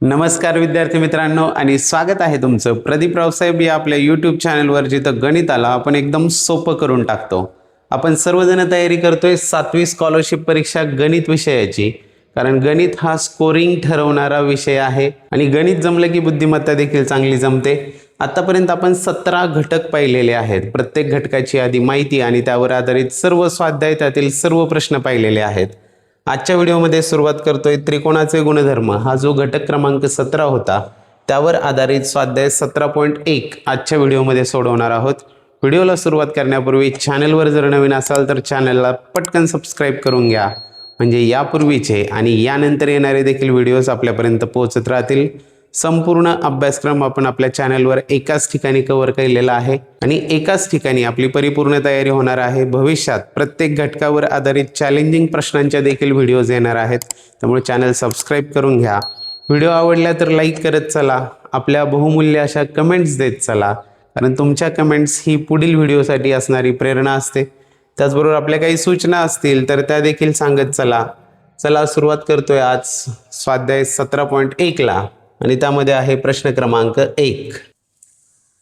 नमस्कार विद्यार्थी मित्रांनो आणि स्वागत आहे तुमचं प्रदीप रावसाहेब या आपल्या यूट्यूब चॅनलवर, जिथं गणिताला आपण एकदम सोपं करून टाकतो। आपण सर्वजण तयारी करतोय 7वी स्कॉलरशिप परीक्षा गणित विषयाची, कारण गणित हा स्कोरिंग ठरवणारा विषय आहे आणि गणित जमलं की बुद्धिमत्ता देखील चांगली जमते। आतापर्यंत आपण 17 घटक पाहिलेले आहेत। प्रत्येक घटकाची आधी माहिती आणि त्यावर आधारित सर्व स्वाध्याय, त्यातील सर्व प्रश्न पाहिलेले आहेत। आजच्या व्हिडिओमध्ये सुरुवात करतोय त्रिकोणाचे गुणधर्म, हा जो घटक क्रमांक 17 होता त्यावर आधारित स्वाध्याय 17.1 आजच्या व्हिडिओमध्ये सोडवणार आहोत। व्हिडिओला सुरुवात करण्यापूर्वी चॅनलवर जर नवीन असाल तर चॅनलला पटकन सबस्क्राइब करून घ्या, म्हणजे यापूर्वीचे आणि यानंतर येणारे देखील व्हिडिओज आपल्यापर्यंत पोहोचत राहतील। संपूर्ण अभ्यासक्रम आपण आपल्या चॅनलवर एकाच ठिकाणी कव्हर केलेला आहे आणि एकाच ठिकाणी आपली परिपूर्ण तयारी होणार आहे। भविष्यात प्रत्येक घटकावर आधारित चॅलेंजिंग प्रश्नांच्या देखील व्हिडिओज येणार आहेत, त्यामुळे चॅनल सबस्क्राइब करून घ्या। व्हिडिओ आवडला तर लाईक करत चला, आपल्या बहुमूल्य अशा कमेंट्स देत चला, कारण तुमच्या कमेंट्स ही पुढील व्हिडिओसाठी असणारी प्रेरणा असते। त्याचबरोबर आपल्या काही सूचना असतील तर त्या देखील सांगत चला। चला सुरुवात करतोय आज स्वाध्याय 17.1 ला आणि त्यामध्ये आहे प्रश्न क्रमांक 1।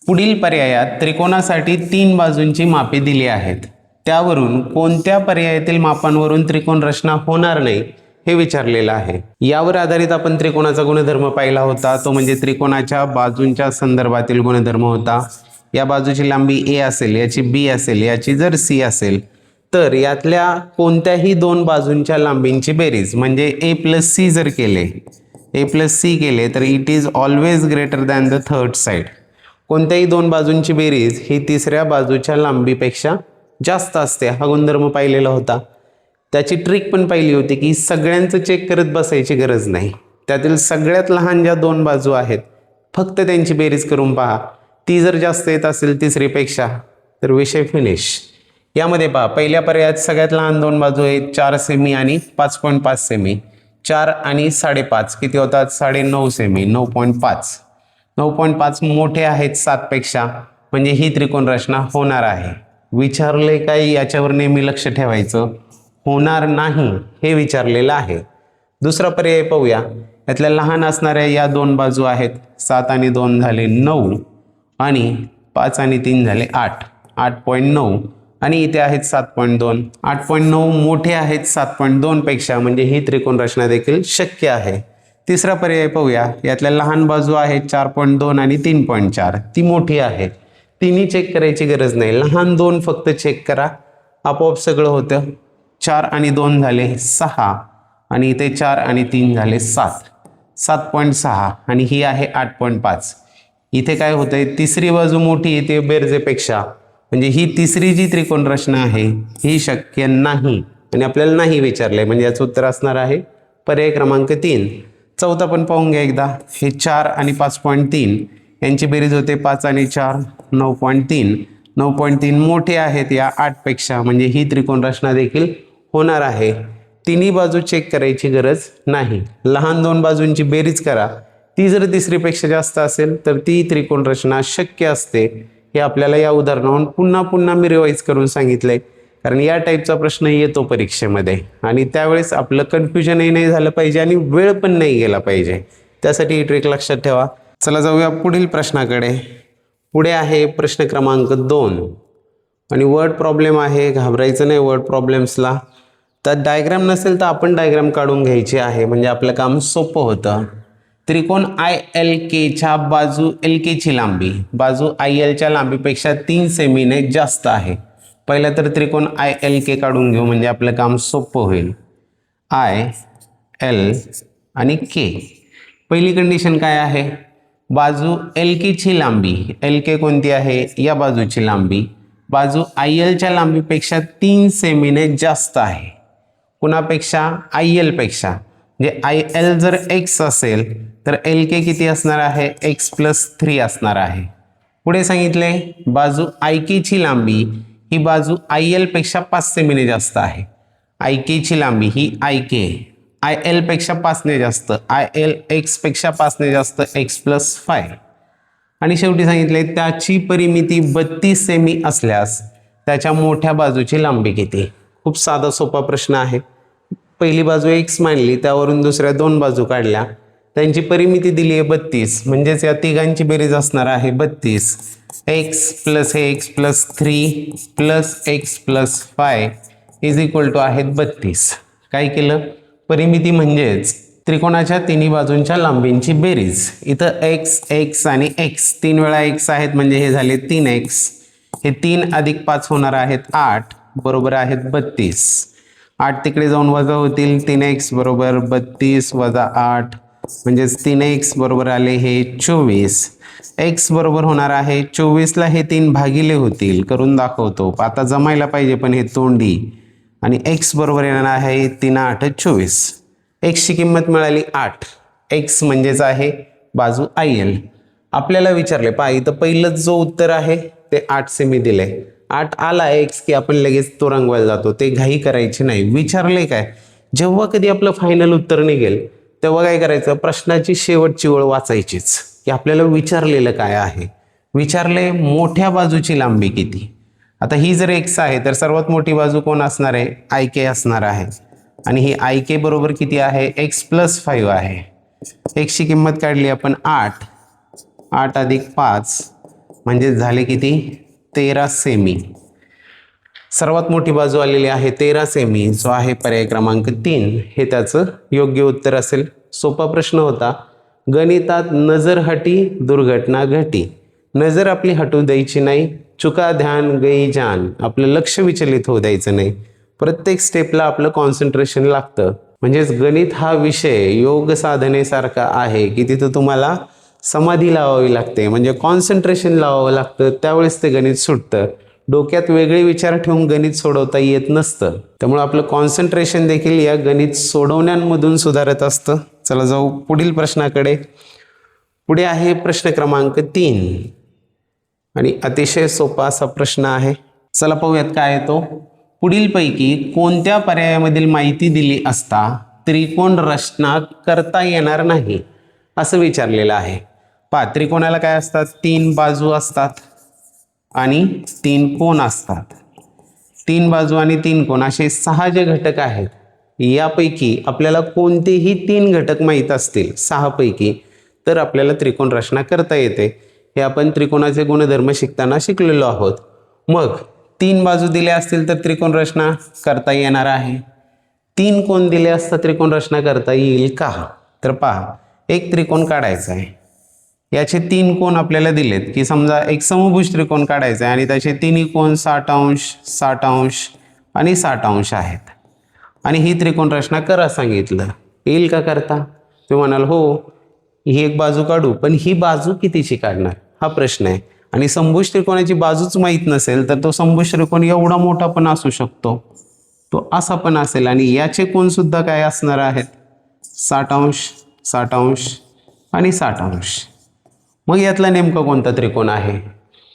पुढील पर्यायात त्रिकोणासाठी 3 बाजूंची मापे दिली आहेत, त्यावरून कोणत्या पर्यायातील मापांवरून त्रिकोण रचना होणार नाही हे विचारलेलं आहे। यावर आधारित आपण त्रिकोणाचा गुणधर्म पाहिला होता, तो म्हणजे त्रिकोणाच्या बाजूंच्या संदर्भातील गुणधर्म होता। या बाजूची लांबी a असेल, याची b असेल, याची जर c असेल तर यातल्या कोणत्याही दोन बाजूंच्या लांबींची बेरीज म्हणजे a + c जर केले, a + c केले तर it is always greater than the third side. कोणत्याही दोन बाजूंची बेरीज ही तिसऱ्या बाजूच्या लांबीपेक्षा जास्त असते, हा गुणधर्म पाहिलेला होता। त्याची ट्रिक पण पाहिली होती की सगळ्यांचं चेक करत बसायची गरज नाही, त्यातील सगळ्यात लहान ज्या दोन बाजू आहेत फक्त त्यांची बेरीज करून पहा, ती जर जास्त येत असेल तिसरीपेक्षा तर विषय फिनिश। यामध्ये पहा, पहिल्या पर्यायात सगळ्यात लहान दोन बाजू आहेत 4 सेमी आणि 5.5 सेमी। 4 आणि 5.5 किती होतात? 9.5 सेमी, 9.5। 9.5 मोठे आहेत 7 पेक्षा, म्हणजे ही त्रिकोण रचना होणार आहे। विचारले काय याच्यावर नेहमी लक्ष ठेवायचं, होणार नाही हे विचारलेलं आहे। दुसरा पर्याय पाहूया, यातल्या लहान असणाऱ्या या दोन बाजू आहेत 7 आणि 2 झाले 9 आणि 5 आणि 3 झाले 8, 8.9 आणि इथे आहेत 7.2। 8.9 मोठे आहेत 7.2 पेक्षा, म्हणजे ही त्रिकोण रचना देखील शक्य आहे। तिसरा पर्याय पाहूया, यातल्या लहान बाजू आहेत 4.2 आणि 3.4, ती मोठी आहे, तिन्ही चेक करायची गरज नाही, लहान दोन फक्त चेक करा, आपोआप सगळं होतं। 4 आणि 2 झाले 6 आणि इथे 4 आणि 3 झाले 7, 7.6 आणि ही आहे 8.5। इथे काय होतंय, तिसरी बाजू मोठी येते बेरजेपेक्षा, म्हणजे ही तिसरी जी त्रिकोण रचना आहे ही शक्य नाही आणि आपल्याला नाही विचारलंय, म्हणजे याचं उत्तर असणार आहे पर्याय क्रमांक 3। चौथा पण पाहून घ्या एकदा, हे 4 आणि 5.3 यांची बेरीज होते 5 आणि 4 9.3। 9.3 मोठे आहेत या 8 पेक्षा, म्हणजे ही त्रिकोण रचना देखील होणार आहे। तिन्ही बाजू चेक करायची गरज नाही, लहान दोन बाजूंची बेरीज करा, ती जर तिसरीपेक्षा जास्त असेल तर ती त्रिकोण रचना शक्य असते। हे आपल्याला या उदाहरणावरून पुन्हा पुन्हा मी रिवाइज करून सांगितलंय, कारण या टाईपचा प्रश्न येतो परीक्षेमध्ये आणि त्यावेळेस आपलं कन्फ्युजनही नाही झालं पाहिजे आणि वेळ पण नाही गेला पाहिजे, त्यासाठी ही ट्रिक लक्षात ठेवा। चला जाऊया पुढील प्रश्नाकडे। पुढे आहे प्रश्न क्रमांक 2 आणि वर्ड प्रॉब्लेम आहे, घाबरायचं नाही वर्ड प्रॉब्लेम्सला। तर डायग्राम नसेल तर आपण डायग्राम काढून घ्यायची आहे, म्हणजे आपलं काम सोपं होतं। त्रिकोण ILK च्या बाजू LK ची लांबी बाजू IL च्या लांबीपेक्षा 3 सेमीने जास्त आहे। पहिला तर त्रिकोण ILK काढून घेऊ, म्हणजे आपलं काम सोपं होईल। IL आणि K, पहिली कंडिशन काय आहे, बाजू LK ची लांबी, LK कोणती आहे, या बाजूची लांबी बाजू IL च्या लांबीपेक्षा 3 सेमीने जास्त आहे। कुणापेक्षा? IL पेक्षा। म्हणजे IL जर x असेल तर LK किती असणार आहे, x + 3 असणार आहे। पुढे सांगितले बाजू IK ची लांबी ही बाजू IL पेक्षा 5 सेमीने जास्त आहे। IK ची लांबी ही IK IL पेक्षा 5 ने जास्त, IL x पेक्षा 5 ने जास्त, x + 5। आणि शेवटी सांगितले त्याची परिमिती 32 सेमी असल्यास त्याच्या मोठ्या बाजूची लांबी किती। खूप साधा सोपा प्रश्न आहे। पहिली बाजू x मानली, त्यावरून दुसऱ्या दोन बाजू काढल्या, त्यांची परिमिती दिली आहे 32, म्हणजेच या तिघांची बेरीज असणार आहे 32. एक्स प्लस हे x plus 3 plus x plus 5 is equal to आहेत 32. काय केलं? परिमिती म्हणजेच त्रिकोणाच्या तिन्ही बाजूंच्या लांबींची बेरीज. इथं एक्स एक्स आणि एक्स 3 वेळा एक्स आहेत म्हणजे हे झाले 3x. हे 3 अधिक 5 होणार आहेत 8 बरोबर आहेत 32. 8 तिकडे जाऊन वजा होतील. 3x बरोबर 32 वजा 8 म्हणजेच 3x बरोबर आले हे 24. x बरोबर होणार आहे 24ला हे 3 भागिले होतील. करून दाखवतो. आता जमायला पाहिजे पण हे तोंडी. आणि x बरोबर येणार आहे 3 8 24. x ची किंमत मिळाली 8. x म्हणजेच आहे बाजू IL. आपल्याला विचारले पहा इथं पहिलंच जो उत्तर आहे ते 8 सेमी दिले. 8 आला x की आपण लगेच तो रंगवायला जातो. ते घाई करायची नाही. विचारले काय? जेव्हा कधी आपलं फायनल उत्तर निघेल तेव्हा काय करायचं? प्रश्नाची शेवटची ओळ वाचायचीच की आपल्याला विचारलेलं काय आहे. विचारले मोठ्या बाजूची लांबी किती. आता ही जर x आहे तर सर्वात मोठी बाजू कोण असणार आहे? IK असणार आहे. आणि ही IK बरोबर किती आहे? x प्लस 5 आहे. x ची किंमत काढली आपण 8. 8 अधिक 5 म्हणजे झाले किती? 13 सेमी. सर्वात मोठी बाजू आलेली आहे 13 सेमी, जो आहे पर्याय क्रमांक 3. हे त्याचं योग्य उत्तर असेल. सोपा प्रश्न होता. गणितात नजर हटी दुर्घटना घटी. नजर आपली हटू द्यायची नाही. चुका ध्यान गई जान. आपलं लक्ष विचलित होऊ द्यायचं नाही. प्रत्येक स्टेपला आपलं कॉन्सन्ट्रेशन लागतं. म्हणजेच गणित हा विषय योग साधनेसारखा आहे की तिथं तुम्हाला समाधी लावावी लागते. म्हणजे कॉन्सन्ट्रेशन लावावं लागतं. त्यावेळेस ते गणित सुटतं. डोक्यात वेगळे विचार ठेवून गणित सोडवता येत नसतं. त्यामुळे आपलं कॉन्सन्ट्रेशन देखील या गणित सोडवण्यांमधून सुधारत असतं. चला जाऊ पुढील प्रश्नाकडे. पुढे आहे प्रश्न क्रमांक 3 आणि अतिशय सोपा असा प्रश्न आहे. चला पाहूयात काय आहे तो. पुढीलपैकी कोणत्या पर्यायामधील माहिती दिली असता त्रिकोण रचना करता येणार नाही असं विचारलेलं आहे. पहा त्रिकोणाला काय असतात? 3 बाजू असतात आणि 3 कोण असतात. 3 बाजू आणि 3 कोण असे 6 जे घटक आहेत. यापैकी आपल्याला कोणतेही 3 घटक माहीत असतील 6 पैकी तर आपल्याला त्रिकोण रचना करता येते. हे आपण त्रिकोणाचे गुणधर्म शिकताना शिकलेलो आहोत. मग 3 बाजू दिल्या असतील तर त्रिकोण रचना करता येणार आहे. 3 कोण दिले असता त्रिकोण रचना करता येईल का? तर पहा एक त्रिकोण काढायचा आहे. याचे 3 कोण आपल्याला दिलेत की समजा एक समभुज त्रिकोण काढायचा आहे आणि त्याचे तिन्ही कोण 60 अंश 60 अंश आणि 60 अंश आहेत. आणि ही त्रिकोण रचना करा सांगितलं. येईल का करता? तुम्ही म्हणाल हो ही एक बाजू काढू, पण ही बाजू कितीची काढणार हा प्रश्न आहे. आणि समभुज त्रिकोणाची बाजूच माहीत नसेल तर तो समभुज त्रिकोण एवढा मोठा पण असू शकतो. तो असा पण असेल आणि याचे कोण सुद्धा काय असणार आहेत? 60 अंश 60 अंश आणि 60 अंश. मग यातला नेमका कोणता त्रिकोण आहे?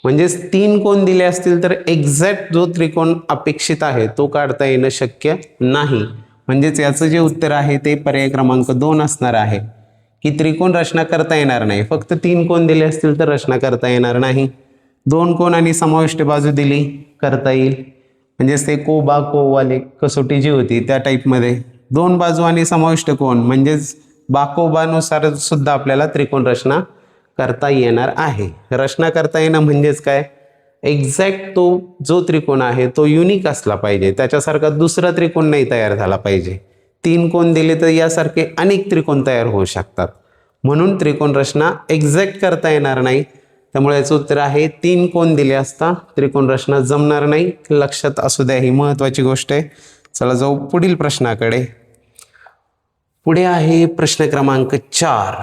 म्हणजेच 3 कोण दिले असतील तर एक्झॅक्ट जो त्रिकोण अपेक्षित आहे तो काढता येणं शक्य नाही. म्हणजेच याचं जे उत्तर आहे ते पर्याय क्रमांक 2 असणार आहे की त्रिकोण रचना करता येणार नाही. फक्त 3 कोण दिले असतील तर रचना करता येणार नाही. 2 कोण आणि समाविष्ट बाजू दिली करता येईल. म्हणजेच ते को बा को वाले कसोटी जी होती त्या टाईपमध्ये 2 बाजू आणि समाविष्ट कोण म्हणजेच बाकोबानुसार सुद्धा आपल्याला त्रिकोण रचना करता येणार आहे. रचना करता येणं म्हणजेच काय? एक्झॅक्ट तो जो त्रिकोण आहे तो युनिक असला पाहिजे. त्याच्यासारखा दुसरा त्रिकोण नाही तयार झाला पाहिजे. 3 कोण दिले तर यासारखे अनेक त्रिकोण तयार होऊ शकतात. म्हणून त्रिकोण रचना एक्झॅक्ट करता येणार नाही. त्यामुळे याचं उत्तर आहे 3 कोण दिले असता त्रिकोण रचना जमणार नाही. लक्षात असू द्या, ही महत्त्वाची गोष्ट आहे. चला जाऊ पुढील प्रश्नाकडे. पुढे आहे प्रश्न क्रमांक 4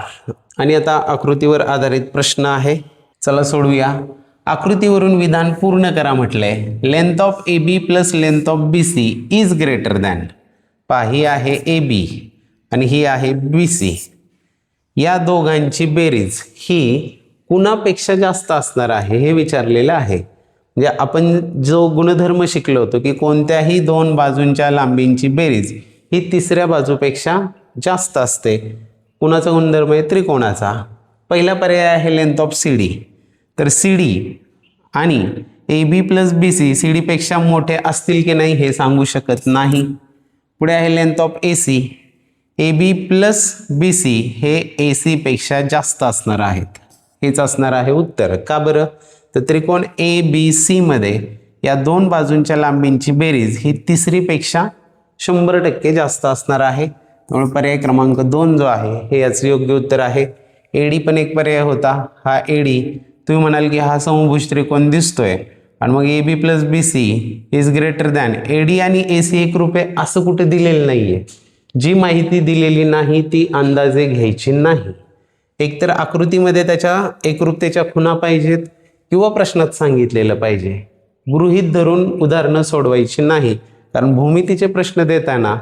आणि आता आकृतीवर आधारित प्रश्न आहे. चला सोडूया. आकृतीवरून विधान पूर्ण करा म्हटलंय. Length of AB plus length of BC is greater than. पहा ही आहे AB आणि ही आहे BC. या दोघांची बेरीज ही कुणापेक्षा जास्त असणार आहे हे विचारलेलं आहे. म्हणजे आपण जो गुणधर्म शिकलो होतो की कोणत्याही 2 बाजूंच्या लांबींची बेरीज ही तिसऱ्या बाजूपेक्षा जास्त असते. कुणाचा गुणधर्म आहे? त्रिकोणाचा. पहिला पर्याय आहे लेंथ ऑफ CD. तर CD आणि AB प्लस BC CD पेक्षा मोठे असतील की नाही हे सांगू शकत नाही. पुढे आहे length of AC. AB plus BC हे AC पेक्षा जास्त असणार आहेत. हेच असणार आहे उत्तर. का बरं? तर त्रिकोण ABC मध्ये या दोन बाजूंच्या लांबींची बेरीज ही तिसरीपेक्षा 100% जास्त असणार आहे. त्यामुळे पर्याय क्रमांक 2 जो आहे हे याचं योग्य उत्तर आहे. AD पण एक पर्याय होता. हा AD तुम्ही म्हणाल की हा समभुज त्रिकोण दिसतोय आणि मग AB plus BC is greater than AD आणि AC एकरूप आहे असं कुठे दिलेलं नाहीये. जी माहिती दिलेली नाही ती अंदाजे घ्यायची नाही. एकतर आकृतीमध्ये त्याच्या एकरूपतेच्या खुणा पाहिजेत किंवा प्रश्नात सांगितलेलं पाहिजे. गृहीत धरून उदाहरणं सोडवायची नाही, कारण भूमितीचे प्रश्न देताना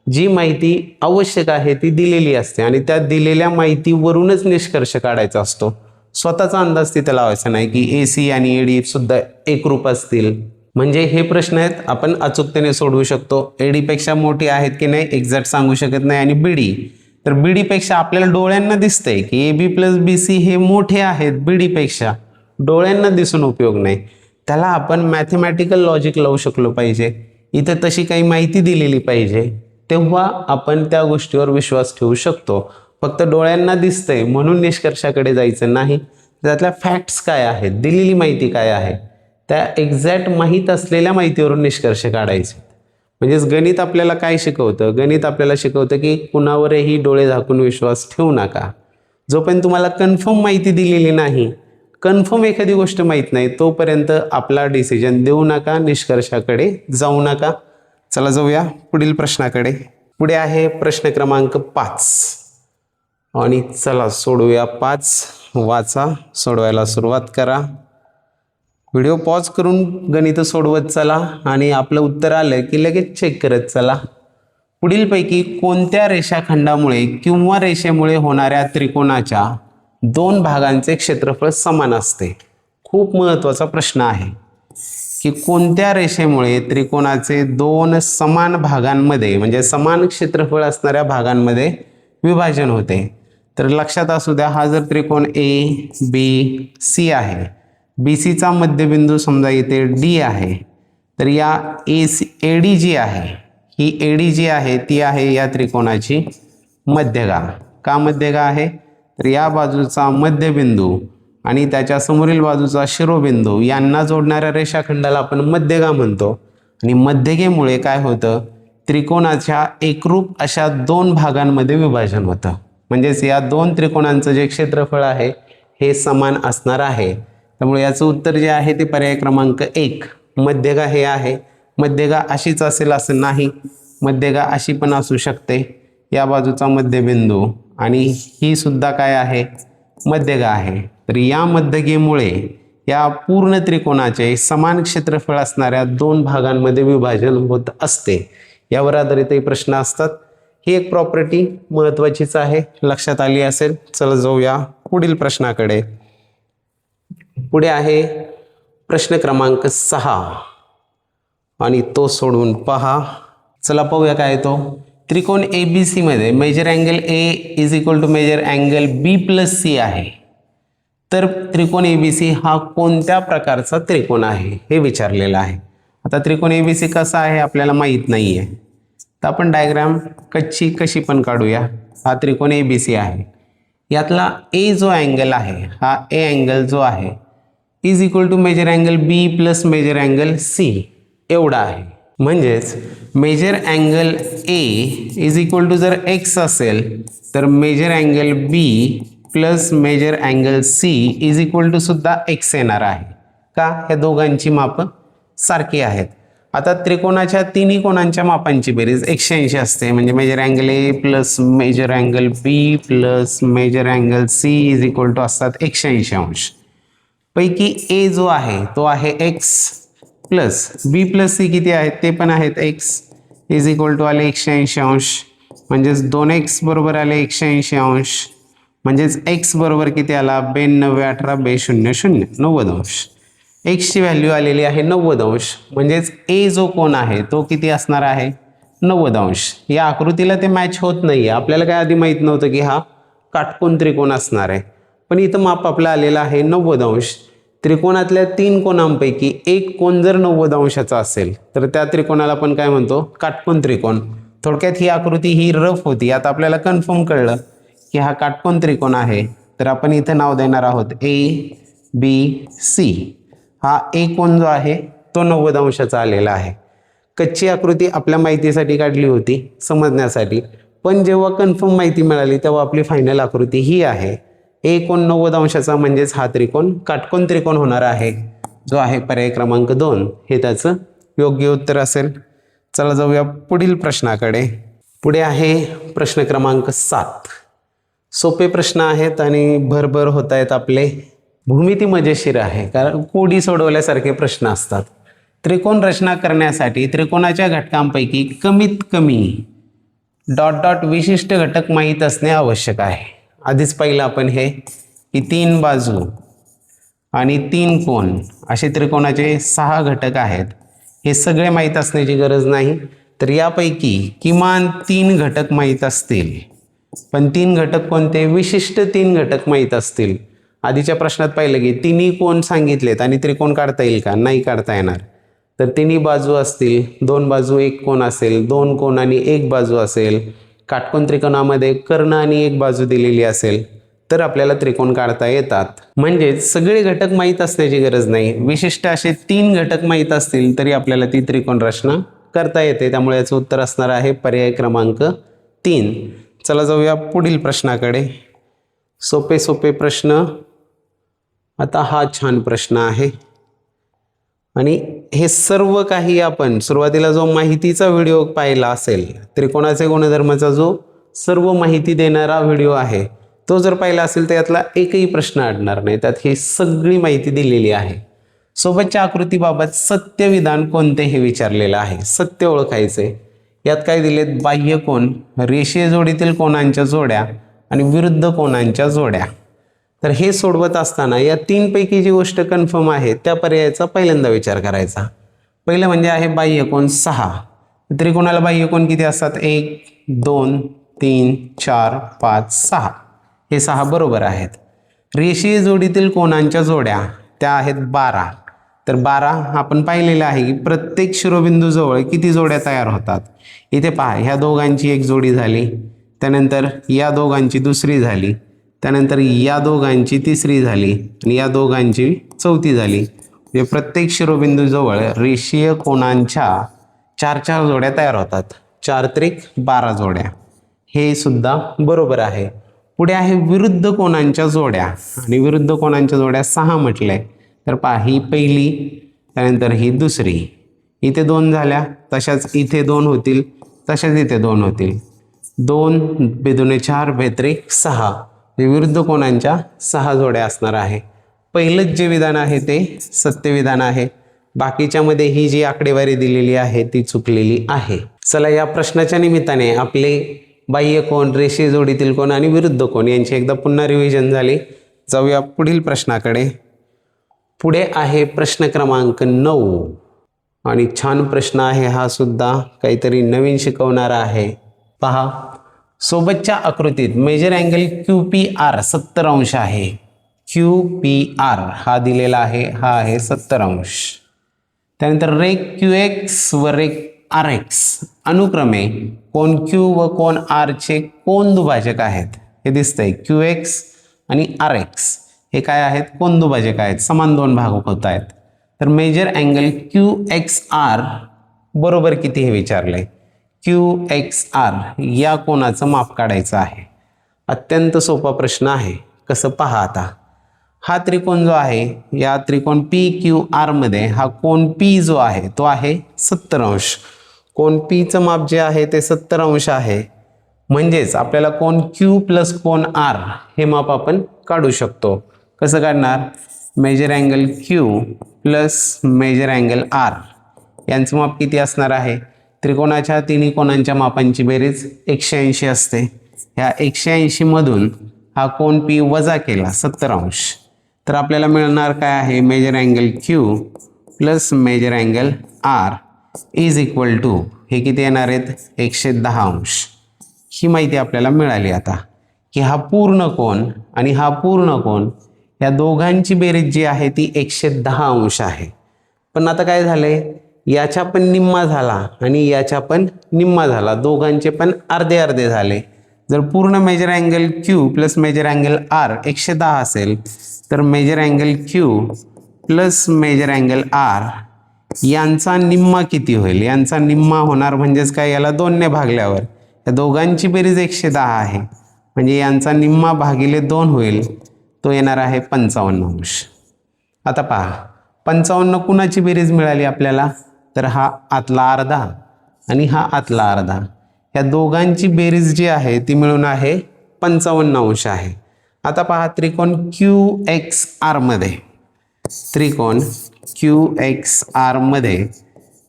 जी माहिती आवश्यक आहे ती दिलेली असते आणि त्या दिलेल्या माहितीवरूनच निष्कर्ष काढायचा असतो. स्वतःचा अंदाज तिथे लावायचा नाही की AC आणि AD सुद्धा एकरूप असतील. म्हणजे हे प्रश्न आहेत आपण अचूकतेने सोडवू शकतो. AD पेक्षा मोठी आहेत की नाही एक्झॅक्ट सांगू शकत नाही. आणि BD तर BD पेक्षा आपल्याला डोळ्यांना दिसतंय की AB प्लस BC हे मोठे आहेत BD पेक्षा, डोळ्यांना दिसून उपयोग नाही. त्याला आपण मॅथमॅटिकल लॉजिक लावू शकलो पाहिजे. इथं तशी काही माहिती दिलेली पाहिजे, तेव्हा आपण त्या गोष्टीवर विश्वास ठेवू शकतो. फक्त डोळ्यांना दिसतंय म्हणून निष्कर्षाकडे जायचं नाही. त्यातल्या फॅक्ट्स काय आहेत, दिलेली माहिती काय आहे, त्या एक्झॅक्ट माहीत असलेल्या माहितीवरून निष्कर्ष काढायचे. म्हणजेच गणित आपल्याला काय शिकवतं? गणित आपल्याला शिकवतं की कुणावरही डोळे झाकून विश्वास ठेवू नका. जोपर्यंत तुम्हाला कन्फर्म माहिती दिलेली नाही, कन्फर्म एखादी गोष्ट माहीत नाही, तोपर्यंत आपला डिसिजन देऊ नका, निष्कर्षाकडे जाऊ नका. चला जाऊया पुढील प्रश्नाकडे. पुढे आहे प्रश्न क्रमांक 5 आणि चला सोडवूया 5. वाचा, सोडवायला सुरुवात करा. व्हिडिओ पॉज करून गणित सोडवत चला आणि आपलं उत्तर आलं की लगेच चेक करत चला. पुढीलपैकी कोणत्या रेषाखंडामुळे किंवा रेषेमुळे होणाऱ्या त्रिकोणाच्या दोन भागांचे क्षेत्रफळ समान असते? खूप महत्त्वाचा प्रश्न आहे की कोणत्या रेषेमुळे त्रिकोणाचे दोन समान भागांमध्ये म्हणजे समान क्षेत्रफळ असणाऱ्या भागांमध्ये विभाजन होते. तर लक्षात असू द्या, हा जर त्रिकोण ABC आहे, BCचा मध्यबिंदू समजा इथे D आहे, तर या AD जी आहे ही AD जी आहे ती आहे या त्रिकोणाची मध्यगा. का मध्यगा आहे? तर या बाजूचा मध्यबिंदू आणि त्याच्या समोरील बाजूचा शिरोबिंदू यांना जोडणाऱ्या रेषाखंडाला आपण मध्यगा म्हणतो. आणि मध्यगेमुळे काय होतं? त्रिकोणाच्या एकरूप अशा दोन भागांमध्ये विभाजन होतं. म्हणजेच या दोन त्रिकोणांचं जे क्षेत्रफळ आहे हे समान असणार आहे. त्यामुळे याचं उत्तर जे आहे ते पर्याय क्रमांक 1 मध्यगा हे आहे. मध्यगा अशीच असेल असं नाही, मध्यगा अशी पण असू शकते. या बाजूचा मध्यबिंदू आणि ही सुद्धा काय आहे? मध्यगा आहे. तर या मध्यगेमुळे या पूर्ण त्रिकोणाचे समान क्षेत्रफळ असणाऱ्या दोन भागांमध्ये विभाजन होत असते. यावर आधारितही प्रश्न असतात. ही एक प्रॉपर्टी महत्त्वाचीच आहे, लक्षात आली असेल. चला जाऊया पुढील प्रश्नाकडे. पुढे आहे प्रश्न क्रमांक 6 आणि तो सोडवून पहा. चला पाहूया काय तो. त्रिकोण ABC मध्ये major angle A is equal to major angle B plus C आहे. तर त्रिकोण ABC हा कोणत्या प्रकारचा त्रिकोण आहे हे विचारलेलं आहे. आता त्रिकोण ABC कसा आहे आपल्याला माहीत नाही आहे, तर आपण डायग्राम कशी पण काढूया. हा त्रिकोण ABC आहे. यातला A जो अँगल आहे हा A अँगल जो आहे is equal to major angle B plus major angle C एवढा आहे. म्हणजेच major angle A is equal to जर x असेल तर major angle B plus major angle C is equal to सुद्धा x येणार आहे. का? ह्या दोघांची मापं सारखी आहेत. आता त्रिकोणाच्या तिन्ही कोणांच्या मापांची बेरीज 180 असते. म्हणजे major angle A plus major angle B plus major angle C is equal to असतात 180 अंश. पैकी A जो आहे तो आहे x plus B plus C किती आहेत ते पण आहेत x इज इक्वल टू आले 180 अंश. म्हणजेच 2x बरोबर आले 180 अंश. म्हणजेच x बरोबर किती आला? 92 18 200 90 अंश. x ची व्हॅल्यू आलेली आहे 90 अंश. म्हणजेच A जो कोण आहे तो किती असणार आहे? 90 अंश. या आकृतीला ते मॅच होत नाही आहे. आपल्याला काय आधी माहीत नव्हतं की हा काटकोन त्रिकोण असणार आहे, पण इथं माप आपलं आलेलं आहे 90 अंश. त्रिकोणातल्या तीन कोणांपैकी एक कोण जर 90 अंशाचा असेल तर त्या त्रिकोणाला आपण काय म्हणतो? काटकोन त्रिकोण. थोडक्यात ही आकृती ही रफ होती. आता आपल्याला कन्फर्म कळलं की हा काटकोन त्रिकोण आहे. तर आपण इथं नाव देणार आहोत ABC. हा ए कोण जो आहे तो 90 अंशाचा आलेला आहे. कच्ची आकृती आपल्या माहितीसाठी काढली होती, समजण्यासाठी, पण जेव्हा कन्फर्म माहिती मिळाली तेव्हा आपली फायनल आकृती ही आहे. ए कोण 90 अंशाचा म्हणजेच हा त्रिकोण काटकोन त्रिकोण होणार आहे, जो आहे पर्याय क्रमांक 2 हे त्याचं योग्य उत्तर असेल. चला जाऊया पुढील प्रश्नाकडे. पुढे आहे प्रश्न क्रमांक 7. सोपे प्रश्न आहेत आणि भरभर होत आहेत आपले. भूमिती मजेशीर आहे कारण कोडी सोडवल्यासारखे प्रश्न असतात. त्रिकोण रचना करण्यासाठी त्रिकोणाच्या घटकांपैकी कमीत कमी ... विशिष्ट घटक माहीत असणे आवश्यक आहे. आधीच पाहिलं आपण हे की 3 बाजू आणि 3 कोन असे त्रिकोणाचे 6 घटक आहेत. हे सगळे माहीत असण्याची गरज नाही, तर यापैकी किमान 3 घटक माहीत असतील. पण 3 घटक कोणते? विशिष्ट 3 घटक माहीत असतील. आधीच्या प्रश्नात पाहिलं की तिन्ही कोन सांगितलेत आणि त्रिकोण काढता येईल का? नाही काढता येणार. तर तिन्ही बाजू असतील, 2 बाजू 1 कोन असेल, 2 कोन आणि 1 बाजू असेल, काटकोन त्रिकोणामध्ये कर्ण आणि 1 बाजू दिलेली असेल, तर आपल्याला त्रिकोण काढता येतात. म्हणजेच सगळे घटक माहीत असण्याची गरज नाही. विशिष्ट असे 3 घटक माहीत असतील तरी आपल्याला ती त्रिकोण रचना करता येते. त्यामुळे याचं उत्तर असणार आहे पर्याय क्रमांक 3. चला जाऊया पुढील प्रश्नाकडे. सोपे सोपे प्रश्न. आता हा छान प्रश्न आहे आणि हे सर्व काही आपण सुरुवातीला जो माहितीचा व्हिडिओ पाहिला असेल, त्रिकोणाचे गुणधर्माचा जो सर्व माहिती देणारा व्हिडिओ आहे तो जर पाहिला असेल तर यातला एकही प्रश्न अडणार नाही. त्यात ही सगळी माहिती दिलेली आहे. सोबतच्या आकृतीबाबत सत्य विधान कोणते हे विचारलेलं आहे. सत्य ओळखायचे. यात काय दिलेत? बाह्य कोन, रेषीय जोडीतील कोनांच्या जोड्या आणि विरुद्ध कोनांच्या जोड्या. तर हे सोडवत असताना या 3 पैकी जी गोष्ट कन्फर्म आहे त्या पर्यायाचा पहिल्यांदा विचार करायचा. पहिलं म्हणजे आहे बाह्य कोन 6. त्रिकोणाला बाह्य कोन किती असतात? 1 2 3 4 5 6. हे 6 बरोबर आहेत. रेषीय जोडीतील कोनांच्या जोड्या त्या आहेत 12. तर 12 आपण पाहिलेलं आहे की प्रत्येक शिरोबिंदू जवळ किती जोड्या तयार होतात. इथे पहा, ह्या दोघांची एक जोडी झाली, त्यानंतर या दोघांची दुसरी झाली, त्यानंतर या दोघांची तिसरी झाली आणि या दोघांची चौथी झाली. म्हणजे प्रत्येक शिरोबिंदू जवळ रेषीय कोनांच्या 4 जोड्या तयार होतात. 4 त्रिक 12 जोड्या. हे सुद्धा बरोबर आहे. पुढे आहे विरुद्ध कोनांच्या जोड्या आणि विरुद्ध कोनांच्या जोड्या 6 म्हटले. तर पहा, ही पहिली, त्यानंतर ही दुसरी. इथे 2 झाल्या, तशाच इथे 2 होतील, तशाच इथे 2 होतील. 2 बेदुने 4 बेत्रिक 6. विरुद्ध कोनांच्या 6 जोड्या असणार आहे. पहिलंच जे विधान आहे ते सत्य विधान आहे. बाकीच्यामध्ये ही जी आकडेवारी दिलेली आहे ती चुकलेली आहे. चला, या प्रश्नाच्या निमित्ताने आपले बाह्य कोन, रेषीय जोडीतील कोन आणि विरुद्ध कोन यांची एकदा पुन्हा रिव्हिजन झाली. जाऊया पुढील प्रश्नाकडे. पुढे आहे प्रश्न क्रमांक 9 आणि छान प्रश्न आहे हा सुद्धा, काहीतरी नवीन शिकवणारा आहे. पहा, सोबतच्या आकृतीत मेजर अँगल QPR 70 अंश आहे. QPR हा दिलेला आहे, हा आहे 70 अंश. त्यानंतर रेघ QX व रेघ RX अनुक्रमे कोन Q व कोन R चे कोन दुभाजक आहेत. हे दिसतंय, QX आणि RX हे काय आहेत? कोन दुभाजक आहेत. समान 2 भाग होत आहेत. तर मेजर अँगल QXR बरोबर किती हे विचारलंय. QXR या कोनाचं माप काढायचं आहे. अत्यंत सोपा प्रश्न आहे. कसं पहा आता, हा त्रिकोण जो आहे या त्रिकोण PQR मध्ये हा कोन P जो आहे तो आहे 70 अंश. कोन P चं माप जे आहे ते 70 अंश आहे. म्हणजेच आपल्याला कोन Q प्लस कोन R हे माप आपण काढू शकतो. कसं काढणार? Major angle Q plus major angle R यांचं माप किती असणार आहे? त्रिकोणाच्या तिन्ही कोनांच्या मापांची बेरीज 180 असते. ह्या 180 मधून हा कोन P वजा केला 70 अंश, तर आपल्याला मिळणार काय आहे? Major angle Q plus major angle R is equal to हे किती येणार आहेत? 110 अंश. ही माहिती आपल्याला मिळाली आता की हा पूर्ण कोन आणि हा पूर्ण कोन या दोघांची बेरीज जी आहे ती 110 अंश आहे. पण आता काय झालंय, याच्या पण निम्मा झाला आणि याच्या पण निम्मा झाला, दोघांचे पण अर्धे अर्धे झाले. जर पूर्ण major angle Q plus major angle R 110 असेल तर major angle Q plus major angle R यांचा निम्मा किती होईल? यांचा निम्मा होणार म्हणजेच काय, याला 2 ने भागल्यावर या दोघांची बेरीज 110 आहे, म्हणजे यांचा निम्मा भागिले 2 होईल, तो येणार आहे 55 अंश. आता पहा 55 कुणाची बेरीज मिळाली आपल्याला, तर हा आतला अर्धा आणि हा आतला अर्धा, या दोघांची बेरीज जी आहे ती मिळून आहे 55 अंश आहे. आता पहा त्रिकोण QXR मध्ये, त्रिकोण QXR मध्ये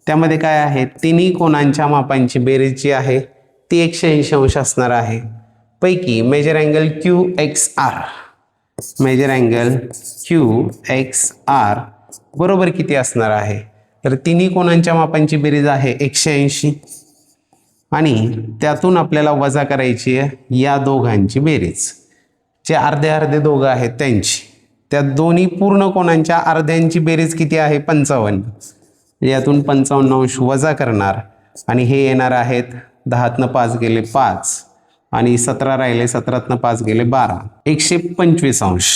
त्यामध्ये काय आहे, तिन्ही कोणांच्या मापांची बेरीज जी आहे ती 180 अंश असणार आहे. पैकी major angle QXR, major angle QXR बरोबर किती असणार आहे, तर तिन्ही कोणांच्या मापांची बेरीज आहे 180 आणि त्यातून आपल्याला वजा करायची आहे या दोघांची बेरीज, जे अर्धे अर्धे दोघं आहेत त्यांची. त्या दोन्ही पूर्ण कोणांच्या अर्ध्यांची बेरीज किती आहे 55, यातून 55 अंश वजा करणार आणि हे येणार आहेत 10तनं 5 गेले 5 आणि 17 राहिले, 17तनं 5 गेले 12, 125 अंश.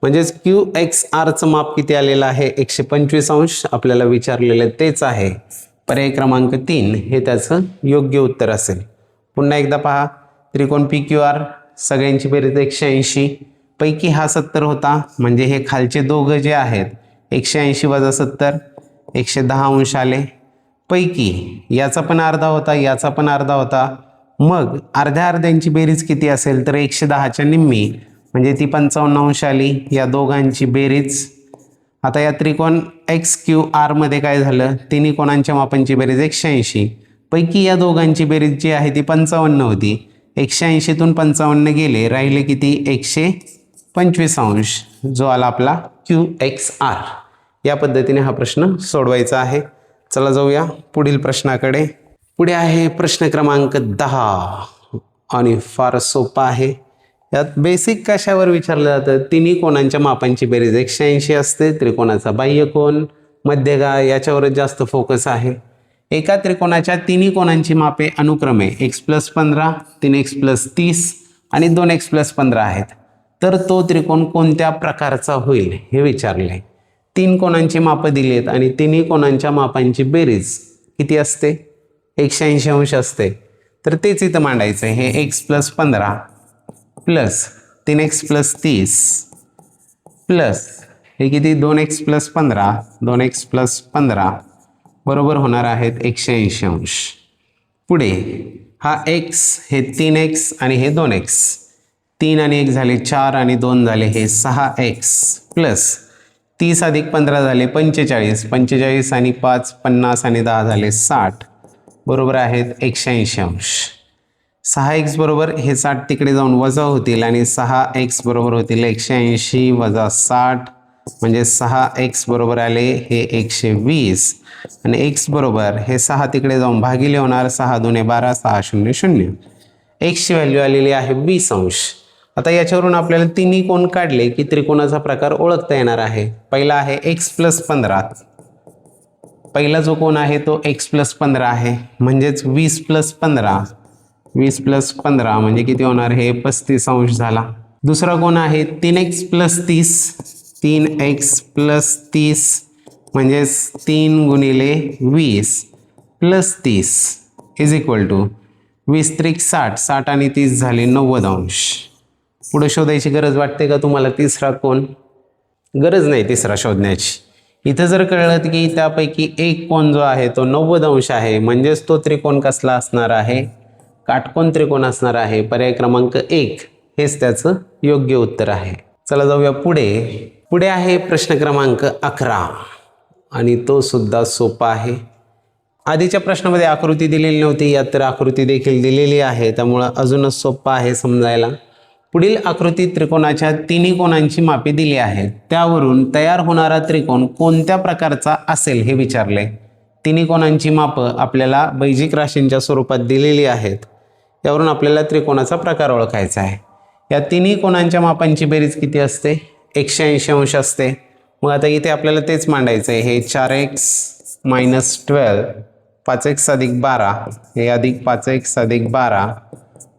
म्हणजेच QXRचं माप किती आलेलं आहे 125 अंश. आपल्याला विचारलेलं तेच आहे. पर्याय क्रमांक 3 हे त्याचं योग्य उत्तर असेल. पुन्हा एकदा पहा, त्रिकोण PQR सगळ्यांची बेरीज 180, पैकी हा 70 होता, म्हणजे हे खालचे दोघं जे आहेत 180 वजा 70 110 अंश आले. पैकी याचा पण अर्धा होता, याचा पण अर्धा होता, मग अर्ध्या अर्ध्यांची बेरीज किती असेल तर 110च्या निम्मी, म्हणजे ती 55 अंश आली. या दोघांची बेरीज, आता या त्रिकोण XQR मध्ये काय झालं, तिन्ही कोणांच्या मापांची बेरीज 180, पैकी या दोघांची बेरीज जी आहे ती 55 होती. 180तून 55 गेले, राहिले किती 125 अंश, जो आला आपला QXR. या पद्धतीने हा प्रश्न सोडवायचा आहे. चला जाऊया पुढील प्रश्नाकडे. पुढे आहे प्रश्न क्रमांक 10 आणि फार सोपा आहे. यात बेसिक कशावर विचारलं जातं, तिन्ही कोणांच्या मापांची बेरीज 180 असते. त्रिकोणाचा बाह्यकोन, मध्यगा याच्यावरच जास्त फोकस आहे. एका त्रिकोणाच्या तिन्ही कोणांची मापे अनुक्रमे x+15, 3x+30 आणि 2x+15 आहेत, तर तो त्रिकोण कोणत्या प्रकारचा होईल हे विचारले. 3 कोणांची मापं दिली आहेत आणि तिन्ही कोणांच्या मापांची बेरीज किती असते 180 अंश असते. तर तेच इथं मांडायचं आहे. हे x+15 प्लस 3x+30 प्लस हे किती 2x+15, 2x+15 बरोबर होणार आहेत 180 अंश. पुढे हा x हे 3x आणि हे 2x, 3 आणि 1 झाले 4 आणि 2 झाले हे 6x प्लस 30 अधिक 15 झाले 45, 45 आणि 5 50 आणि 10 झाले 60 बरोबर आहेत 180 अंश. 6x बरोबर हे 60 तिकडे जाऊन वजा होतील आणि 6x बरोबर होतील 180 वजा 60, म्हणजे 6x बरोबर आले हे 120 आणि x बरोबर हे 6 तिकडे जाऊन भागिले होणार, 6 दुने 12, 6 0 0. x ची व्हॅल्यू आलेली आहे 20 अंश. आता याच्यावरून आपल्याला तिन्ही कोण काढले की त्रिकोणाचा प्रकार ओळखता येणार आहे. पहिला आहे x+15, पहिला जो कोण आहे तो x+15 आहे, म्हणजेच 20+15, 20+15 म्हणजे किती होणार हे 35 अंश झाला. दुसरा कोण आहे 3x+30, 3x+30 म्हणजेच 3 गुणिले 20 प्लस 30 इज इक्वल टू 20 त्रिक 60, 60 आणि 30 झाले 90 अंश. पुढे शोधायची गरज वाटते का तुम्हाला तिसरा कोण? गरज नाही तिसरा शोधण्याची. इथं जर कळलं की त्यापैकी एक कोण जो आहे तो 90 अंश आहे, म्हणजेच तो त्रिकोण कसला असणार आहे, काटकोन त्रिकोण असणार आहे. पर्याय क्रमांक 1 हेच त्याचं योग्य उत्तर आहे. चला जाऊया पुढे. पुढे आहे प्रश्न क्रमांक 11 आणि तो सुद्धा सोपा आहे. आधीच्या प्रश्नामध्ये आकृती दिलेली नव्हती, यात तर आकृती देखील दिलेली आहे, त्यामुळं अजूनच सोपा आहे समजायला. पुढील आकृतीत त्रिकोणाच्या तिन्ही कोणांची मापे दिली आहेत, त्यावरून तयार होणारा त्रिकोण कोणत्या प्रकारचा असेल हे विचारले. तिन्ही कोणांची मापं आपल्याला बैजिक राशींच्या स्वरूपात दिलेली आहेत, यावरून आपल्याला त्रिकोणाचा प्रकार ओळखायचा आहे. या तिन्ही कोणांच्या मापांची बेरीज किती असते 180 अंश असते. मग आता इथे आपल्याला तेच मांडायचं आहे. हे 4x -12 5x अधिक 12 हे अधिक 5x अधिक 12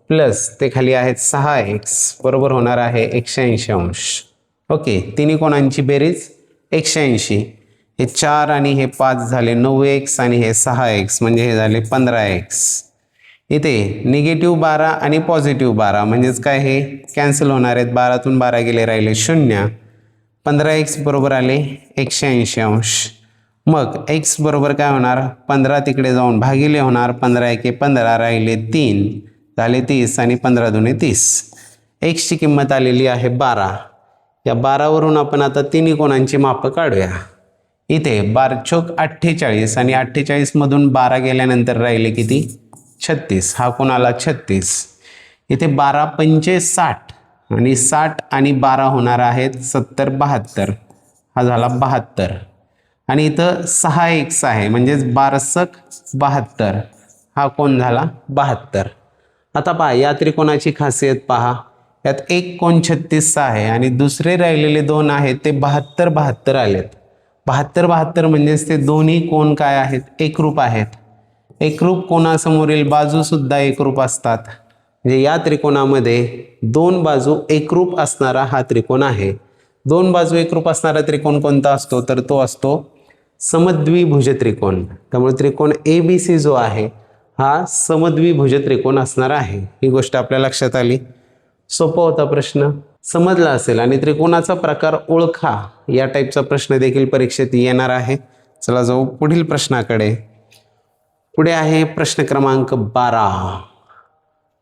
प्लस ते खाली आहेत 6x बरोबर होणार आहे 180 अंश. ओके, तिन्ही कोणांची बेरीज 180. हे 4 आणि हे 5 झाले 9x आणि हे 6x म्हणजे हे झाले 15x. इथे -12 आणि +12 म्हणजेच काय हे कॅन्सल होणार आहेत. 12तून 12 गेले राहिले 0. 15x बरोबर आले 180 अंश. मग x बरोबर काय होणार 15 तिकडे जाऊन भागिले होणार 15 एके 15 राहिले 3 झाले 30 आणि 15 दुने 30. x ची किंमत आलेली आहे 12. या 12 वरून आपण आता तिन्ही कोणांची मापं काढूया. इथे 12 चोक 48 आणि 48 मधून 12 गेल्यानंतर राहिले किती 36. हा कोण आला 36. इथे 12 पंचे 60 आणि 60 आणि 12 होणार आहेत 70 72. हा झाला 72 आणि इथं 6x आहे म्हणजेच 12×72 हा कोण झाला 72. आता पहा या त्रिकोणाची खासियत पहा. यात एक कोण 36 आहे आणि दुसरे राहिलेले दोन आहेत ते 72 72 आलेत. 72 72 म्हणजेच ते दोन्ही कोण काय आहेत एकरूप आहेत. एकरूप कोणासमोरील बाजू सुद्धा एकरूप असतात. म्हणजे या त्रिकोणामध्ये दोन बाजू एकरूप असणारा हा त्रिकोण आहे. दोन बाजू एकरूप असणारा त्रिकोण कोणता असतो तर तो असतो समद्विभुज त्रिकोण. त्यामुळे त्रिकोण ABC जो आहे हा समद्विभुज त्रिकोण असणार आहे. ही गोष्ट आपल्या लक्षात आली. सोपा होता प्रश्न, समजला असेल. आणि त्रिकोणाचा प्रकार ओळखा या टाईपचा प्रश्न देखील परीक्षेत येणार आहे. चला जाऊ पुढील प्रश्नाकडे. पुढे आहे प्रश्न क्रमांक 12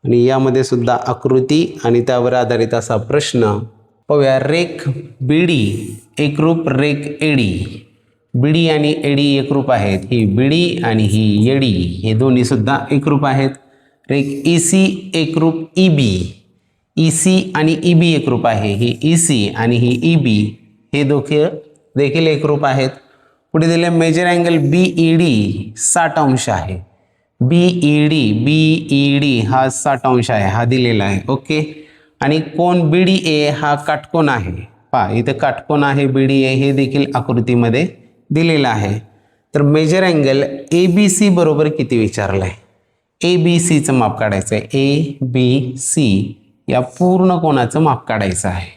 आणि यामध्ये सुद्धा आकृती आणि त्यावर आधारित असा प्रश्न पाहूया. रेख बीडी एकरूप रेख एडी. बीडी आणि एडी एकरूप आहेत. ही बीडी आणि ही एडी हे दोन्ही सुद्धा एकरूप आहेत. रेख EC एकरूप EB. EC आणि EB एकरूप आहे. ही EC आणि ही EB हे देखील एकरूप आहेत. पुढे दिले मेजर अँगल BED 60 अंश आहे. BED हा 60 अंश आहे हा दिलेला आहे. ओके, आणि कोण BDA हा काटकोन आहे. पहा इथे काटकोन आहे BDA हे देखील आकृतीमध्ये दिलेलं आहे. तर मेजर अँगल ABC बरोबर किती विचारलाय. ABCचं माप काढायचं आहे. ABC या पूर्ण कोणाचं माप काढायचं आहे.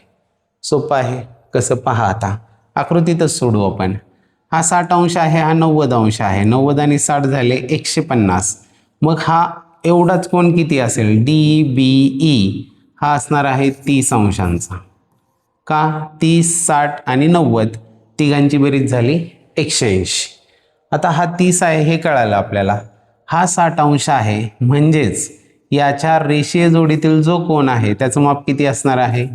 सोपं आहे. कसं पहा आता आकृतीतच सोडू आपण. हा 60 अंश आहे हा 90 अंश आहे. 90 आणि 60 झाले 150. मग हा एवढाच कोण किती असेल DBE हा असणार आहे 30 अंशांचा. का 30 60 आणि 90 तिघांची बेरीज झाली 180. आता हा 30 आहे हे कळालं आपल्याला. हा 60 अंश आहे म्हणजेच याच्या रेषीय जोडीतील जो कोण आहे त्याचं माप किती असणार आहे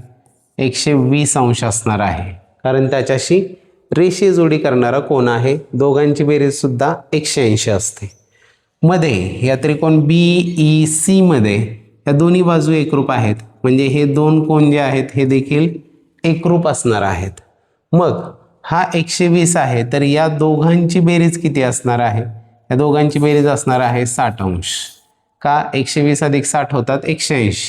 120 अंश असणार आहे. कारण त्याच्याशी रेषीय जोडी करणारा कोण आहे. दोघांची बेरीज सुद्धा 180 असते. मध्ये या त्रिकोण BEC मध्ये या दोन्ही बाजू एकरूप आहेत. म्हणजे हे दोन कोण जे आहेत हे देखील एकरूप असणार आहेत. मग हा 120 आहे तर या दोघांची बेरीज किती असणार आहे. या दोघांची बेरीज असणार आहे 60 अंश. का 120 अधिक 60 होतात 180.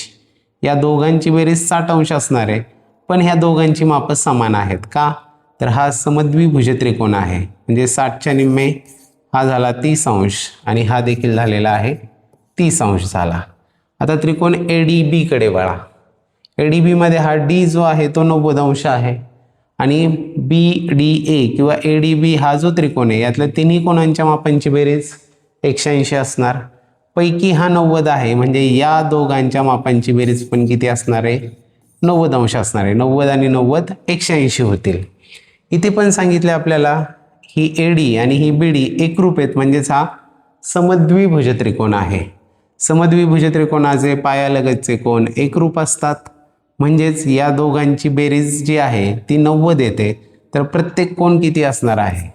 या दोघांची बेरीज 60 अंश असणार आहे. पण ह्या दोघांची मापं समान आहेत. का तर हा समद्विभुज त्रिकोण आहे. म्हणजे 60च्या निम्मे हा झाला 30 अंश आणि हा देखील झालेला आहे 30 अंश झाला. आता त्रिकोण ADB कडे वळा. ADB मध्ये हा D जो आहे तो 90 अंश आहे आणि BDA किंवा ADB हा जो त्रिकोण आहे यातल्या तिन्ही कोणांच्या मापांची बेरीज 180 असणार. पैकी हा 90 आहे म्हणजे या दोघांच्या मापांची बेरीज पण किती असणार आहे 90 अंश असणार आहे. 90 आणि 90 180 होतील. इथे पण सांगितले आपल्याला ही AD आणि ही BD एकरूप आहेत म्हणजेच हा समद्विभुज त्रिकोण आहे. समद्विभुज त्रिकोणाचे पायालगतचे कोण एकरूप असतात. म्हणजेच या दोघांची बेरीज जी आहे ती 90 येते. तर प्रत्येक कोण किती असणार आहे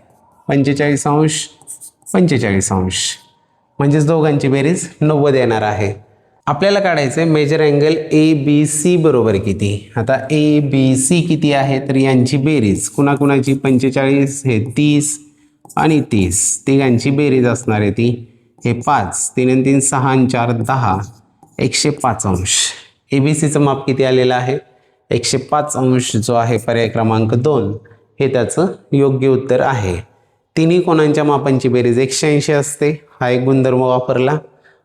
45 अंश 45 अंश म्हणजेच दोघांची बेरीज 90 येणार आहे. आपल्याला काढायचं आहे मेजर अँगल ABC बरोबर किती. आता ABC किती आहे तर यांची बेरीज कुणाकुणाची 45 हे 30 आणि 30 तिघांची बेरीज असणार आहे ती हे 5 3 आणि 3 6 आणि 4 10 105 अंश. ABCचं माप किती आलेलं आहे 105 अंश जो आहे पर्याय क्रमांक 2 हे त्याचं योग्य उत्तर आहे. तिन्ही कोणांच्या मापांची बेरीज 180 असते, हा एक गुणधर्म वापरला.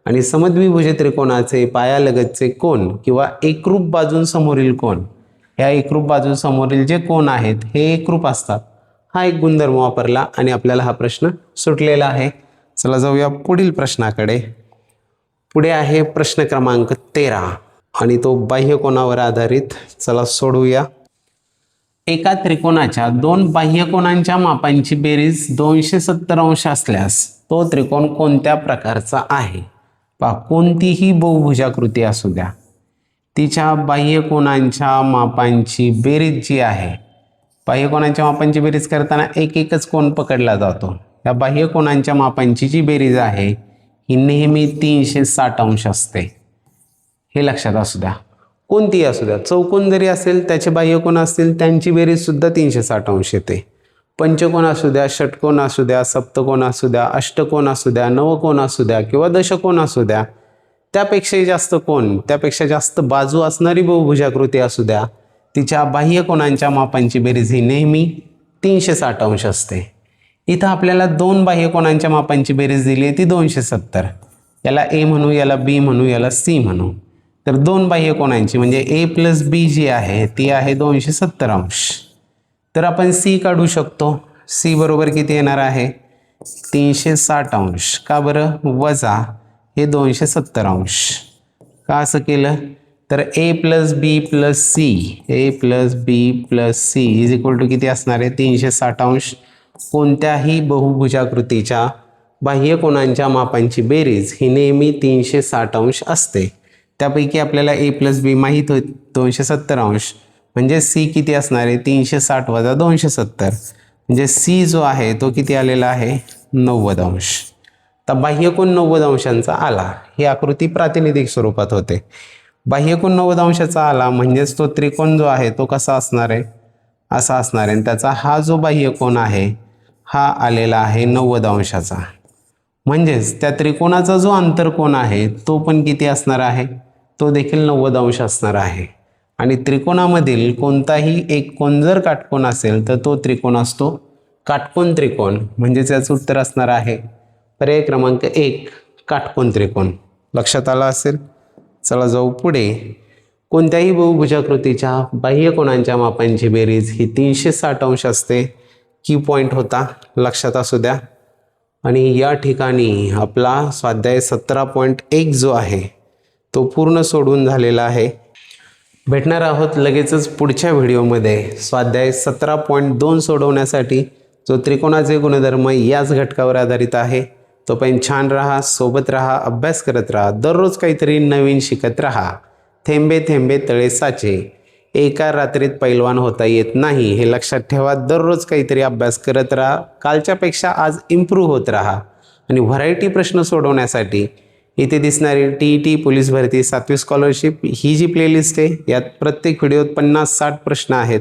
आणि समद्विभुज त्रिकोणाचे पायालगतचे कोन किंवा एकरूप बाजूंसमोरील कोन, ह्या एकरूप बाजूंसमोरील जे कोन आहेत हे एकरूप असतात, हा एक गुणधर्म वापरला आणि आपल्याला हा प्रश्न सुटलेला आहे. चला जाऊया पुढील प्रश्नाकडे. पुढे आहे प्रश्न क्रमांक 13 आणि तो बाह्य कोनावर आधारित. चला सोडवूया. एका त्रिकोणाच्या दोन बाह्य कोनांच्या मापांची बेरीज 270 अंश असल्यास तो त्रिकोण कोणत्या प्रकारचा आहे? पहा, कोणतीही बहुभुजाकृती असू द्या, तिच्या बाह्य कोनांच्या मापांची बेरीज जी आहे, बाह्य कोनांच्या मापांची बेरीज करताना एकच कोन पकडला जातो. या बाह्य कोनांच्या मापांची जी बेरीज आहे ही नेहमी 360 अंश असते, हे लक्षात असू द्या. कोणतीही असू द्या, चौकोन जरी असेल त्याचे बाह्य कोन असतील त्यांची बेरीज सुद्धा 360 अंश येते. पंचकोन असू द्या, षटकोन असू द्या, सप्तकोन असू द्या, अष्टकोन असू द्या, नवकोन असू द्या किंवा दशकोन असू द्या, त्यापेक्षाही जास्त कोन, त्यापेक्षा जास्त बाजू असणारी बहुभुजाकृती असू द्या, तिच्या बाह्य कोनांच्या मापांची बेरीज ही नेहमी 360 अंश असते. इथं आपल्याला दोन बाह्य कोनांच्या मापांची बेरीज दिली आहे ती 270. याला ए म्हणू, याला बी म्हणू, याला सी म्हणू. तर दोन बाह्य कोनांची म्हणजे ए प्लस बी जी आहे ती आहे 270 अंश. तर आपण सी काढू शकतो. सी बरोबर किती येणार आहे? 360 अंश. का बरं? वजा हे 270 अंश. का असं केलं? तर A plus B plus C, A plus B plus C is equal to किती असणार आहे? 360 अंश. कोणत्याही बहुभुजाकृतीच्या बाह्य कोनांच्या मापांची बेरीज ही नेहमी 360 अंश असते. त्यापैकी आपल्याला ए प्लस बी माहीत होत 270 अंश, म्हणजे सी किती असणार आहे? 360 वजा 270, म्हणजे सी जो आहे तो किती आलेला आहे? 90 अंश. तर बाह्यकोन 90 अंशांचा आला. ही आकृती प्रातिनिधिक स्वरूपात होते. बाह्यकोन 90 अंशाचा आला म्हणजेच तो त्रिकोण जो आहे तो कसा असणार आहे? असा असणार आहे. आणि त्याचा हा जो बाह्यकोन आहे हा आलेला आहे 90 अंशाचा. म्हणजेच त्या त्रिकोणाचा जो आंतरकोन आहे तो पण किती असणार आहे? तो देखील 90 अंश असणार आहे. आणि त्रिकोणामधील कोणताही एक कोन जर काटकोन असेल तर तो त्रिकोण असतो काटकोन त्रिकोण. म्हणजे त्याचं उत्तर असणार आहे पर्याय क्रमांक 1 काटकोन त्रिकोण. लक्षात आलं असेल. चला जाऊ पुढे. कोणत्याही बहुभुजाकृतीच्या बाह्य कोनांच्या मापांची बेरीज ही 360 अंश असते. की पॉईंट होता, लक्षात असू द्या. आणि या ठिकाणी आपला स्वाध्याय 17.1 जो आहे तो पूर्ण सोडून झालेला आहे. भेटणार आहोत लगेचच पुढच्या व्हिडिओमध्ये स्वाध्याय 17.2 सोडवण्यासाठी, जो त्रिकोणाचे गुणधर्म याच घटकावर आधारित आहे. तोपर्यंत छान राहा, सोबत राहा, अभ्यास करत राहा, दररोज काहीतरी नवीन शिकत राहा. थेंबे थेंबे तळे साचे, एका रात्रीत पैलवान होता येत नाही, हे लक्षात ठेवा. दररोज काहीतरी अभ्यास करत राहा, कालच्यापेक्षा आज इम्प्रूव्ह होत राहा. आणि व्हरायटी प्रश्न सोडवण्यासाठी इथे दिसणारी TET पोलीस भरती 7वी स्कॉलरशिप ही जी प्लेलिस्ट आहे यात प्रत्येक व्हिडिओत 50-60 प्रश्न आहेत.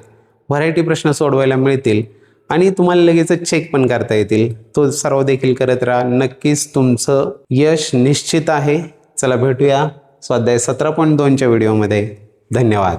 व्हरायटी प्रश्न सोडवायला मिळतील आणि तुम्हाला लगेचच चेक पण करता येतील. तो सर्व देखील करत राहा. नक्कीच तुमचं यश निश्चित आहे. चला भेटूया स्वाध्याय 17.2च्या व्हिडिओमध्ये. धन्यवाद.